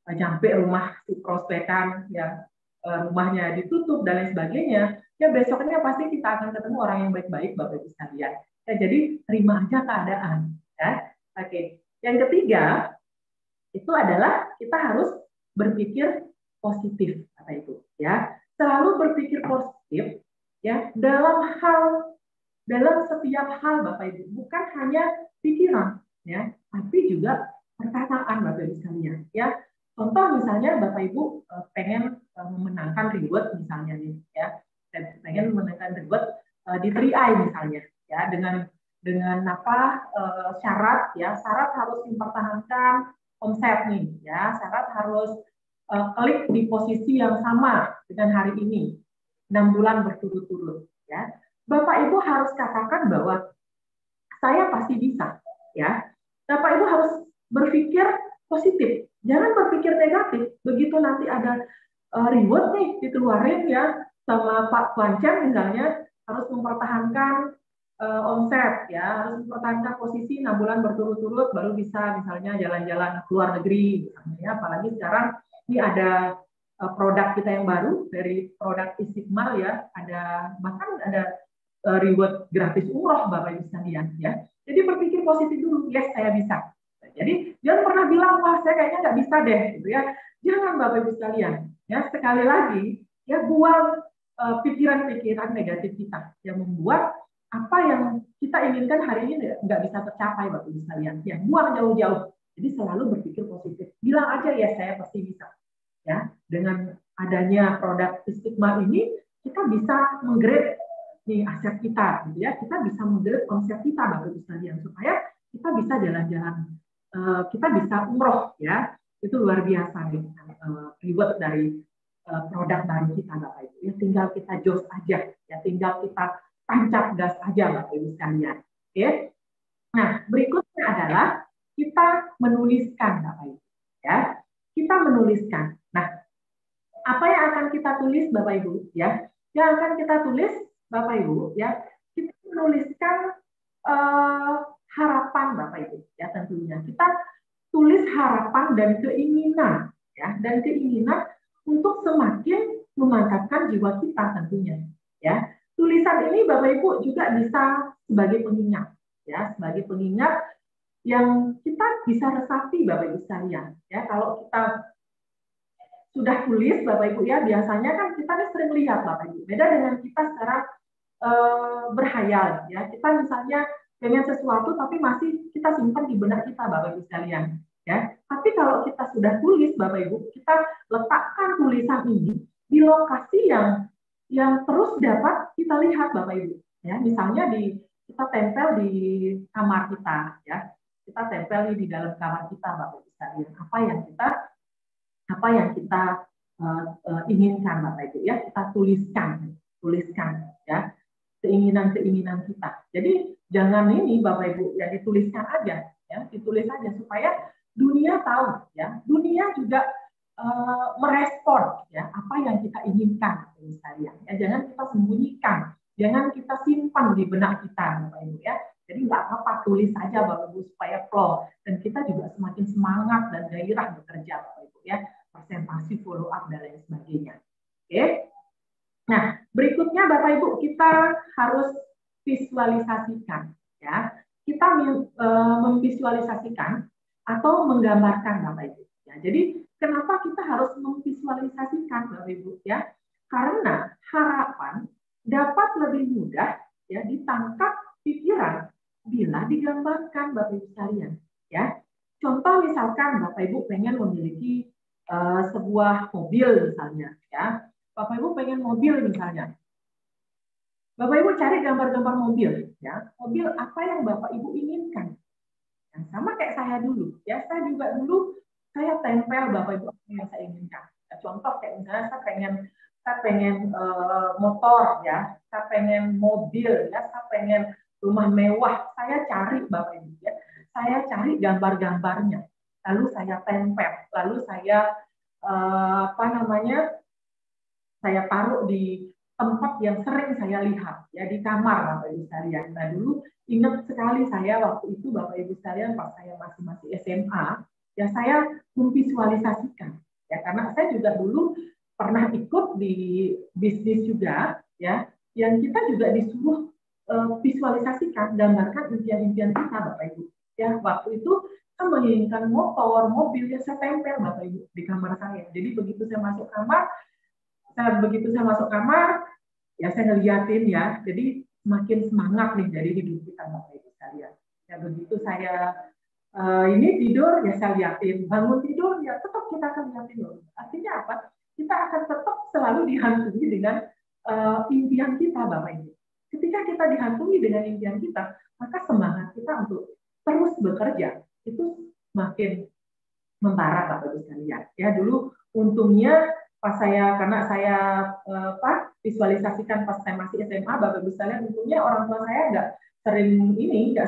sampai rumah si prospekan ya, rumahnya ditutup dan lain sebagainya, ya besoknya pasti kita akan ketemu orang yang baik-baik Bapak Ibu sekalian. Ya, jadi terima aja keadaan ya. Oke. Yang ketiga itu adalah kita harus berpikir positif Bapak Ibu ya. Selalu berpikir positif ya dalam setiap hal Bapak Ibu, bukan hanya pikiran ya, tapi juga perkataan Bapak Ibu sekalian ya. Contoh misalnya Bapak Ibu pengen memenangkan reward misalnya nih ya, pengen memenangkan reward di 3i misalnya, ya, dengan apa syarat, ya, syarat harus mempertahankan omset nih, ya, syarat harus klik di posisi yang sama dengan hari ini 6 bulan berturut-turut, ya. Bapak Ibu harus katakan bahwa saya pasti bisa, ya. Bapak Ibu harus berpikir positif, jangan berpikir negatif. Begitu nanti ada reward nih dikeluarin, ya, sama Pak Kuancen misalnya, harus mempertahankan omset, ya, harus mempertahankan posisi 6 bulan berturut-turut baru bisa misalnya jalan-jalan ke luar negeri misalnya, ya. Apalagi sekarang ini ada produk kita yang baru dari produk Istiqmal, ya, ada bahkan ada reward gratis umroh Bapak Ibu sekalian, ya. Jadi berpikir positif dulu, yes saya bisa. Jadi jangan pernah bilang wah saya kayaknya nggak bisa deh, gitu ya. Jangan Bapak Ibu sekalian, ya, sekali lagi ya, buang pikiran-pikiran negatif kita yang membuat apa yang kita inginkan hari ini nggak bisa tercapai Bapak Ibu sekalian. Ya, buang jauh-jauh. Jadi selalu berpikir positif. Bilang aja ya saya pasti bisa. Ya, dengan adanya produk Istiqmal ini kita bisa menggrade nih aset kita, gitu ya. Kita bisa menggrade omset kita Bapak Ibu sekalian supaya kita bisa jalan-jalan, kita bisa umroh, ya. Itu luar biasa nih reward dari produk baru kita Bapak Ibu. Ya, tinggal kita jos aja, ya, tinggal kita tancap gas aja Bapak Ibu sekalian. Oke. Nah, berikutnya adalah kita menuliskan Bapak Ibu, ya. Kita menuliskan. Nah, apa yang akan kita tulis Bapak Ibu, ya? Yang akan kita tulis Bapak Ibu, ya, kita menuliskan harapan Bapak Ibu, ya, tentunya kita tulis harapan dan keinginan, ya, dan keinginan untuk semakin memantapkan jiwa kita tentunya, ya. Tulisan ini Bapak Ibu juga bisa sebagai pengingat, ya, sebagai pengingat yang kita bisa resapi Bapak Ibu sekalian, ya. Kalau kita sudah tulis Bapak Ibu, ya, biasanya kan kita sering lihat Bapak Ibu, beda dengan kita sekarang berhayal, ya. Kita misalnya pengen sesuatu tapi masih kita simpan di benak kita Bapak Ibu sekalian, ya. Tapi kalau kita sudah tulis Bapak Ibu, kita letakkan tulisan ini di lokasi yang terus dapat kita lihat Bapak Ibu, ya. Misalnya kita tempel di kamar kita, ya. Kita tempel di dalam kamar kita Bapak Ibu sekalian. Apa yang kita inginkan Bapak Ibu, ya, kita tuliskan, ya, keinginan-keinginan kita. Jadi jangan ini Bapak Ibu ya dituliskan aja, ya, ditulis aja supaya dunia tahu, ya, dunia juga merespon, ya, apa yang kita inginkan Bapak Ibu sekalian. Ya, jangan kita sembunyikan, jangan kita simpan di benak kita Bapak Ibu, ya. Jadi nggak apa-apa, tulis saja Bapak Ibu supaya flow dan kita juga semakin semangat dan gairah bekerja Bapak Ibu, ya, presentasi, follow up dan lain sebagainya. Oke. Nah, berikutnya Bapak Ibu kita harus visualisasikan, ya. Kita memvisualisasikan atau menggambarkan Bapak Ibu. Ya, jadi kenapa kita harus memvisualisasikan Bapak Ibu, ya? Karena harapan dapat lebih mudah, ya, ditangkap pikiran bila digambarkan Bapak Ibu sekalian, ya. Contoh misalkan Bapak Ibu pengen memiliki sebuah mobil misalnya, ya. Bapak Ibu pengen mobil misalnya. Bapak Ibu cari gambar-gambar mobil, ya. Mobil apa yang Bapak Ibu inginkan. Yang sama kayak saya dulu, ya. Saya juga dulu saya tempel Bapak Ibu apa yang saya inginkan. Ya, contoh kayak misalnya saya pengen motor, ya. Saya pengen mobil, ya. Saya pengen rumah mewah. Saya cari Bapak Ibu, ya. Saya cari gambar-gambarnya. Lalu saya tempel, lalu saya saya taruh di tempat yang sering saya lihat, ya, di kamar Bapak Ibu sekalian. Nah, dulu ingat sekali saya waktu itu Bapak Ibu sekalian pas saya masih SMA, ya, saya memvisualisasikan, ya, karena saya juga dulu pernah ikut di bisnis juga, ya, yang kita juga disuruh visualisasikan, gambarkan impian-impian kita Bapak Ibu. Ya, waktu itu saya menginginkan motor, mobil, ya, saya tempel Bapak Ibu di kamar saya. Jadi begitu saya masuk kamar, ya saya ngeliatin, ya, jadi semakin semangat nih dari hidup kita Bapak Ibu sekalian. Ya, begitu saya ini tidur, ya saya liatin, bangun tidur, ya tetap kita akan liatin loh. Artinya apa? Kita akan tetap selalu dihantui dengan impian kita Bapak Ibu. ketika kita dihantui dengan impian kita, maka semangat kita untuk terus bekerja itu makin membara Bapak Ibu sekalian. Ya, dulu untungnya karena saya visualisasikan pas saya masih SMA, Bapak Ibu sekalian, untungnya orang tua saya nggak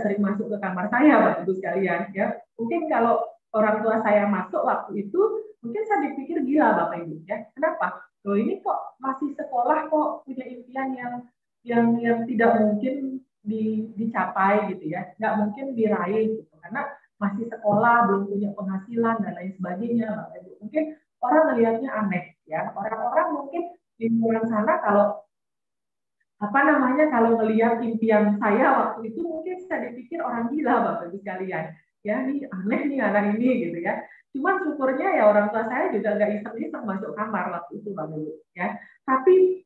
sering masuk ke kamar saya, Bapak Ibu sekalian. Ya, mungkin kalau orang tua saya masuk waktu itu, mungkin saya dipikir gila Bapak Ibu. Ya, kenapa? Loh, ini kok masih sekolah kok punya impian yang tidak mungkin dicapai gitu ya, nggak mungkin diraih gitu, karena masih sekolah, belum punya penghasilan dan lain sebagainya, Bapak Ibu. Mungkin orang melihatnya aneh ya. Orang-orang mungkin di luar sana kalau kalau melihat impian saya waktu itu, mungkin saya dipikir orang gila Bapak Ibu sekalian. Ya, ini aneh nih anak ini gitu ya. Cuman syukurnya ya orang tua saya juga nggak iseng-iseng masuk kamar waktu itu Bapak Ibu ya. Tapi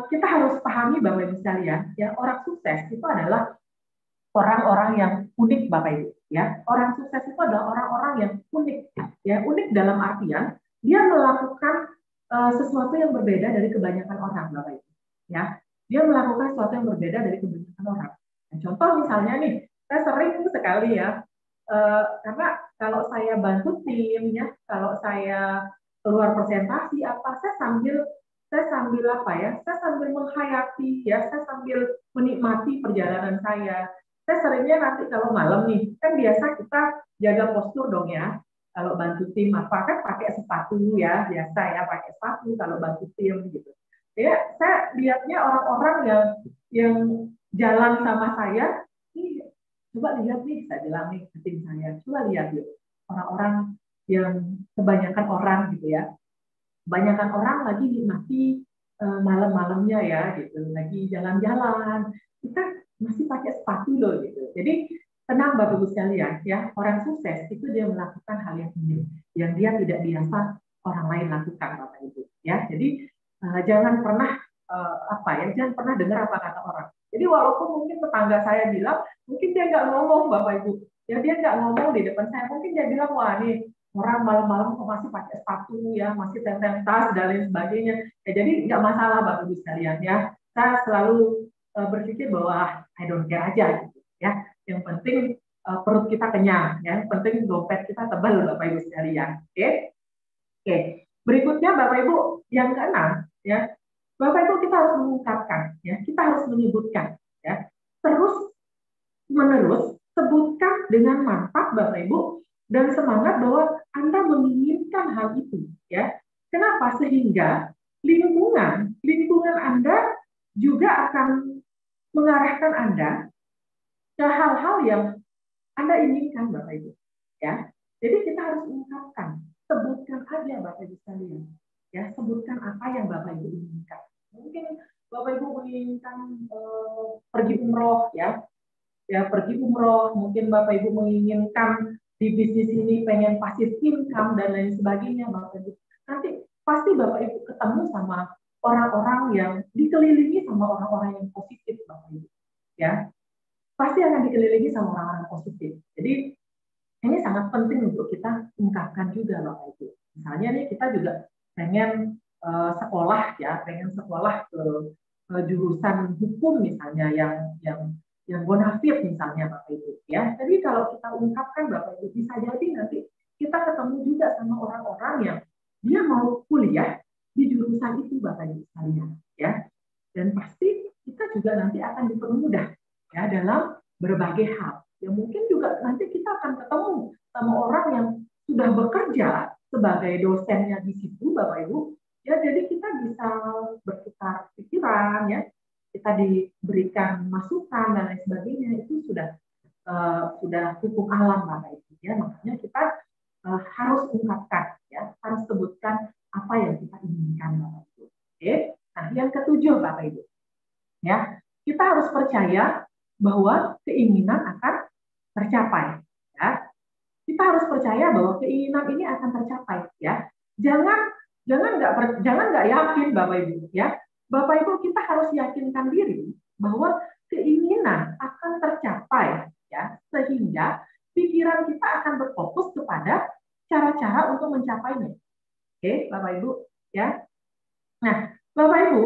kita harus pahami Bapak Ibu sekalian ya, orang sukses itu adalah orang-orang yang unik Bapak Ibu ya. Orang sukses itu adalah orang-orang yang unik ya. Unik dalam artian dia melakukan sesuatu yang berbeda dari kebanyakan orang Bapak Ibu ya. Dia melakukan sesuatu yang berbeda dari kebanyakan orang. Nah, contoh misalnya nih, saya sering sekali ya, karena kalau saya bantu tim ya, kalau saya keluar presentasi apa, saya sambil apa ya, saya sambil menghayati ya, saya sambil menikmati perjalanan saya. Saya seringnya nanti kalau malam nih, kan biasa kita jaga postur dong ya. Kalau bantu tim apa kan pakai sepatu ya, biasa ya pakai sepatu kalau bantu tim gitu. Ya, saya lihatnya orang-orang yang jalan sama saya, ini coba lihat nih, saya bilang nih ke tim saya, coba lihat yuk orang-orang yang kebanyakan orang gitu ya, kebanyakan orang lagi nikmati malam-malamnya ya gitu, lagi jalan-jalan, kita masih pakai sepatu loh gitu. Jadi tenang Bapak Ibu sekalian ya, orang sukses itu dia melakukan hal yang unik, yang dia tidak biasa orang lain lakukan Bapak Ibu ya. Jadi jangan pernah jangan pernah dengar apa kata orang. Jadi walaupun mungkin tetangga saya bilang, mungkin dia nggak ngomong Bapak Ibu, ya dia nggak ngomong di depan saya, mungkin dia bilang wah nih orang malam-malam kok masih pakai sepatu ya, masih tentang tas dan lain sebagainya. Ya, jadi nggak masalah Bapak Ibu sekalian ya. Saya selalu berpikir bahwa I don't care aja gitu ya. Yang penting perut kita kenyang, ya. Yang penting dompet kita tebal Bapak Ibu sekalian. Oke. Oke. Berikutnya Bapak Ibu yang keenam ya. Bapak Ibu kita harus mengungkapkan ya, kita harus menyebutkan ya. Terus menerus sebutkan dengan mantap Bapak Ibu dan semangat bahwa Anda menginginkan hal itu ya. Kenapa? Sehingga lingkungan Anda juga akan mengarahkan Anda ke hal-hal yang Anda inginkan Bapak Ibu ya. Jadi kita harus mengungkapkan, sebutkan aja Bapak Ibu sekalian ya, sebutkan apa yang Bapak Ibu inginkan. Mungkin Bapak Ibu menginginkan pergi umroh ya, pergi umroh, mungkin Bapak Ibu menginginkan di bisnis ini pengen passive income dan lain sebagainya Bapak Ibu. Nanti pasti Bapak Ibu ketemu sama orang-orang yang dikelilingi sama orang-orang yang positif Bapak Ibu. Ya. Pasti akan dikelilingi sama orang-orang positif. Jadi ini sangat penting untuk kita ungkapkan juga Bapak Ibu. Misalnya nih kita juga pengen sekolah ya, pengen sekolah ke jurusan hukum misalnya yang bonafit misalnya Bapak Ibu ya. Jadi kalau kita ungkapkan Bapak Ibu, bisa jadi nanti kita ketemu juga sama orang-orang yang dia mau kuliah di jurusan itu Bapak Ibu sekalian ya. Dan pasti kita juga nanti akan dipermudah ya dalam berbagai hal. Ya mungkin juga nanti kita akan ketemu sama orang yang sudah bekerja sebagai dosennya di situ Bapak Ibu. Ya, jadi kita bisa bertukar pikiran ya, kita diberikan masukan dan lain sebagainya, itu sudah hukum alam Bapak Ibu ya. Makanya kita harus ungkapkan ya, harus sebutkan apa yang kita inginkan Bapak Ibu. Oke. Nah, yang ketujuh Bapak Ibu ya, kita harus percaya bahwa keinginan akan tercapai ya. Kita harus percaya bahwa keinginan ini akan tercapai ya. Jangan nggak yakin Bapak Ibu ya. Bapak Ibu kita harus yakinkan diri bahwa keinginan akan tercapai ya, sehingga pikiran kita akan berfokus kepada cara-cara untuk mencapainya. Oke, Bapak Ibu ya. Nah, Bapak Ibu,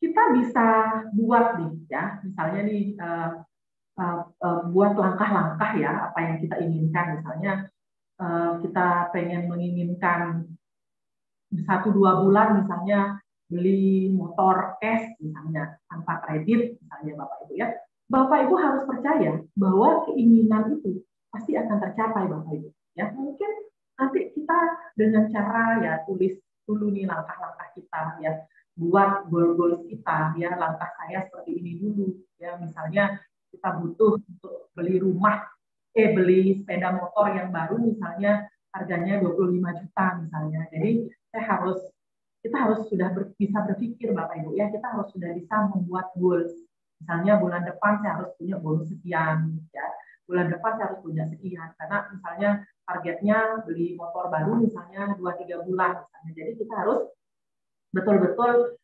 kita bisa buat nih ya, misalnya nih buat langkah-langkah ya apa yang kita inginkan. Misalnya kita menginginkan 1-2 bulan misalnya beli motor cash misalnya tanpa kredit misalnya Bapak Ibu ya. Bapak Ibu harus percaya bahwa keinginan itu pasti akan tercapai Bapak Ibu ya. Mungkin nanti kita dengan cara ya tulis dulu nih langkah-langkah kita ya, buat goal-goals kita ya, langkah saya seperti ini dulu ya. Misalnya kita butuh untuk beli sepeda motor yang baru misalnya harganya 25 juta misalnya. Jadi kita harus sudah bisa berpikir Bapak Ibu ya, kita harus sudah bisa membuat goals. Misalnya bulan depan saya harus punya bonus sekian ya. Bulan depan saya harus punya sekian, karena misalnya targetnya beli motor baru misalnya 2-3 bulan misalnya. Jadi kita harus betul-betul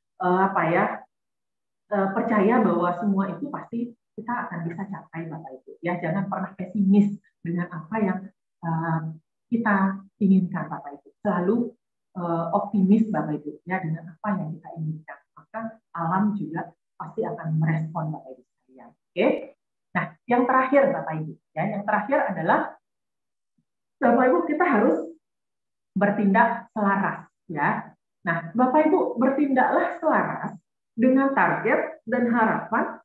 percaya bahwa semua itu pasti kita akan bisa capai Bapak Ibu ya. Jangan pernah pesimis dengan apa yang kita inginkan Bapak Ibu. Selalu optimis Bapak Ibu ya dengan apa yang kita inginkan. Maka alam juga pasti akan merespon Bapak Ibu sekalian. Oke. Nah, yang terakhir Bapak Ibu ya, yang terakhir adalah Bapak Ibu kita harus bertindak selaras ya. Nah, Bapak Ibu bertindaklah selaras dengan target dan harapan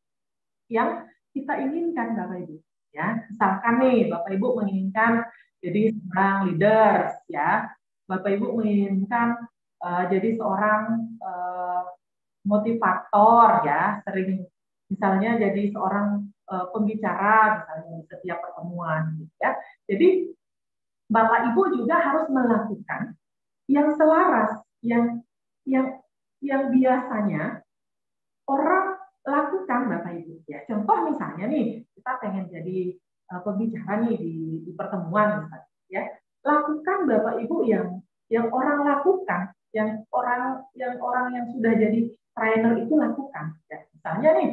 yang kita inginkan Bapak Ibu ya. Misalkan nih Bapak Ibu menginginkan jadi seorang leader ya, Bapak Ibu menginginkan jadi seorang motivator ya, sering misalnya jadi seorang pembicara misalnya di setiap pertemuan gitu ya. Jadi Bapak Ibu juga harus melakukan yang selaras, yang biasanya orang lakukan Bapak Ibu ya. Contoh misalnya nih, kita pengen jadi pembicara nih di pertemuan misalnya ya. Lakukan Bapak Ibu yang orang lakukan, yang orang yang sudah jadi trainer itu lakukan ya. Misalnya nih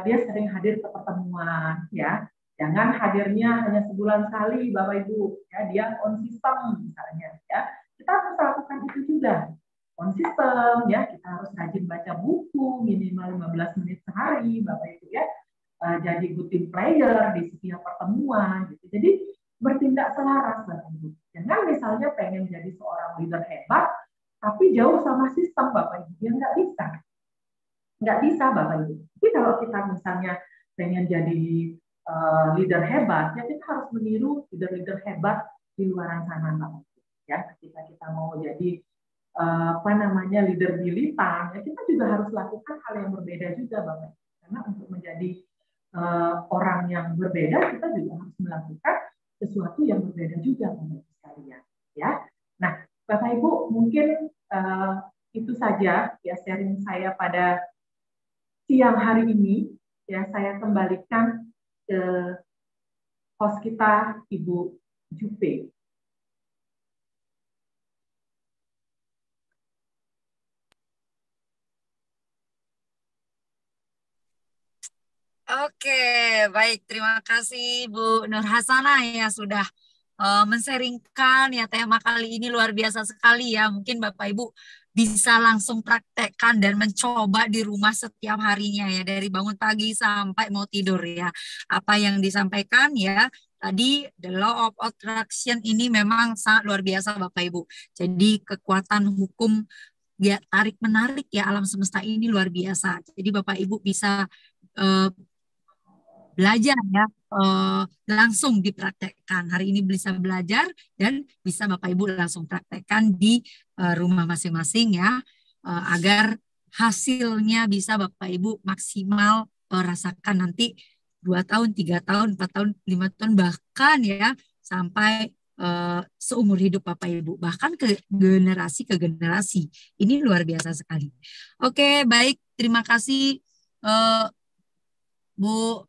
dia sering hadir ke pertemuan ya. Jangan hadirnya hanya sebulan sekali Bapak Ibu ya, dia on system misalnya ya. Kita harus lakukan itu juga. Konsisten ya, kita harus rajin baca buku minimal 15 menit sehari Bapak Ibu ya. Jadi good team player di setiap pertemuan gitu. Jadi bertindak selaras Bapak Ibu. Jangan misalnya pengen jadi seorang leader hebat tapi jauh sama sistem Bapak Ibu. Ya nggak bisa. Nggak bisa Bapak Ibu. Tapi kalau kita misalnya pengen jadi leader hebat, ya kita harus meniru leader-leader hebat di luar sana Bapak Ibu. Ya, ketika kita mau jadi leader militan, ya kita juga harus lakukan hal yang berbeda juga Bapak. Karena untuk menjadi orang yang berbeda, kita juga harus melakukan sesuatu yang berbeda juga Bapak sekalian. Ya, nah Bapak Ibu mungkin itu saja ya sharing saya pada siang hari ini. Ya, saya kembalikan ke host kita Ibu Jupe. Oke, baik. Terima kasih Bu Nur Hasanah ya sudah men-sharingkan ya tema kali ini luar biasa sekali ya. Mungkin Bapak Ibu bisa langsung praktekkan dan mencoba di rumah setiap harinya ya, dari bangun pagi sampai mau tidur ya. Apa yang disampaikan ya tadi, the law of attraction ini memang sangat luar biasa Bapak Ibu. Jadi kekuatan hukum ya tarik menarik ya alam semesta ini luar biasa. Jadi Bapak Ibu bisa belajar ya, langsung dipraktekkan. Hari ini bisa belajar dan bisa Bapak Ibu langsung praktekkan di rumah masing-masing ya, agar hasilnya bisa Bapak Ibu maksimal rasakan nanti 2 tahun, 3 tahun, 4 tahun, 5 tahun, bahkan ya sampai seumur hidup Bapak Ibu, bahkan ke generasi. Ini luar biasa sekali. Oke, baik. Terima kasih Bu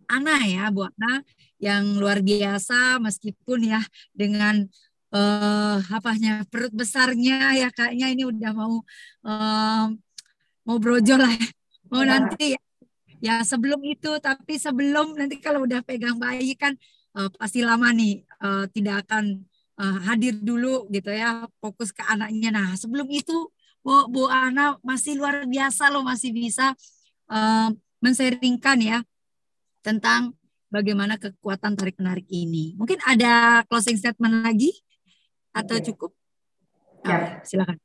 Ana ya, Bu Ana, yang luar biasa meskipun ya dengan perut besarnya ya, kayaknya ini udah mau brojol lah ya. Mau nanti ya sebelum itu, tapi sebelum nanti kalau udah pegang bayi kan pasti lama nih, tidak akan hadir dulu gitu ya, fokus ke anaknya. Nah sebelum itu Bu Ana masih luar biasa loh, masih bisa men-sharingkan ya tentang bagaimana kekuatan tarik-menarik ini. Mungkin ada closing statement lagi atau cukup? Ya. Silakan.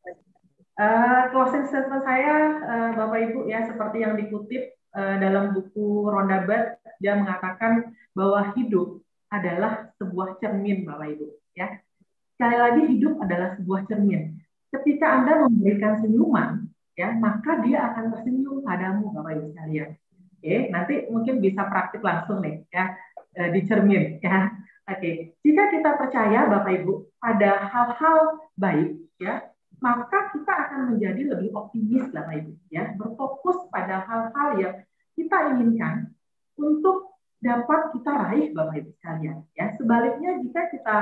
Closing statement saya, Bapak Ibu ya, seperti yang dikutip dalam buku Ronda Bad, dia mengatakan bahwa hidup adalah sebuah cermin, Bapak Ibu ya. Sekali lagi, hidup adalah sebuah cermin. Ketika Anda memberikan senyuman, ya, maka dia akan tersenyum padamu, Bapak Ibu sekalian. Oke, nanti mungkin bisa praktik langsung nih ya, di cermin ya. Oke, jika kita percaya Bapak Ibu pada hal-hal baik ya, maka kita akan menjadi lebih optimis Bapak Ibu ya, berfokus pada hal-hal yang kita inginkan untuk dapat kita raih Bapak Ibu sekalian ya. Sebaliknya jika kita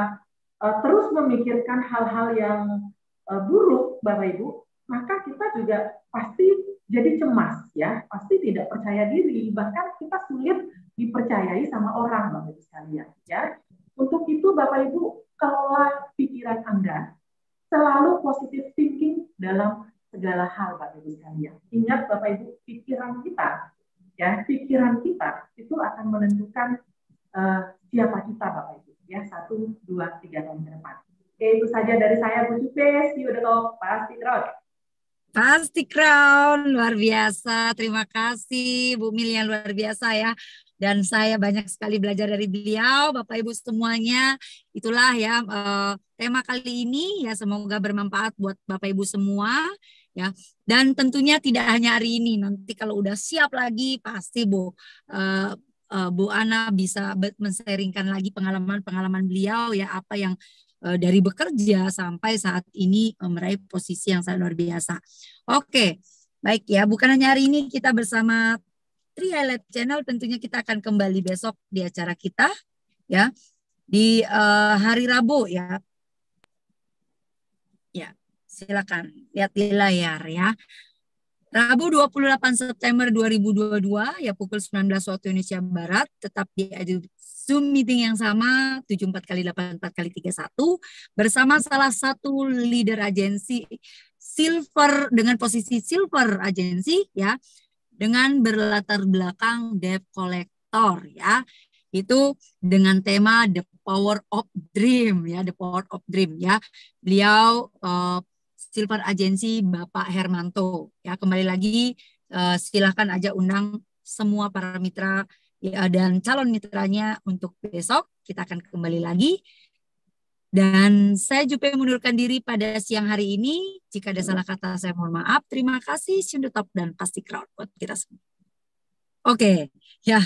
terus memikirkan hal-hal yang buruk Bapak Ibu, maka kita juga pasti jadi cemas ya, pasti tidak percaya diri, bahkan kita sulit dipercayai sama orang Bapak Ibu sekalian ya. Untuk itu Bapak Ibu, kelola pikiran Anda, selalu positive thinking dalam segala hal Bapak Ibu sekalian. Ingat Bapak Ibu, pikiran kita ya, pikiran kita itu akan menentukan siapa kita Bapak Ibu ya, 1, 2, 3 tahun ke depan. Oke, itu saja dari saya Bu Jupe. See you the top, pasti Crown. Pasti Crown, luar biasa. Terima kasih Bu Mil yang luar biasa ya. Dan saya banyak sekali belajar dari beliau, Bapak Ibu semuanya. Itulah ya tema kali ini ya, semoga bermanfaat buat Bapak Ibu semua ya. Dan tentunya tidak hanya hari ini, nanti kalau udah siap lagi pasti Bu Ana bisa men-sharingkan lagi pengalaman-pengalaman beliau ya, apa yang dari bekerja sampai saat ini meraih posisi yang sangat luar biasa. Oke, baik ya, bukan hanya hari ini kita bersama Tri Highlight Channel, tentunya kita akan kembali besok di acara kita ya, di hari Rabu ya. Ya, silakan lihat di layar ya. Rabu 28 September 2022 ya, pukul 19 waktu Indonesia Barat, tetap di Zoom meeting yang sama 74x8x31 bersama salah satu leader agensi silver dengan posisi silver agensi ya, dengan berlatar belakang debt collector ya. Itu dengan tema The Power of Dream ya, The Power of Dream ya. Beliau Silver Agency Bapak Hermanto ya. Kembali lagi silahkan aja undang semua para mitra ya, dan calon mitranya untuk besok. Kita akan kembali lagi. Dan saya Jupe mundurkan diri pada siang hari ini. Jika ada salah kata saya mohon maaf. Terima kasih. See you the top dan pasti crowd buat kita semua. Oke, ya.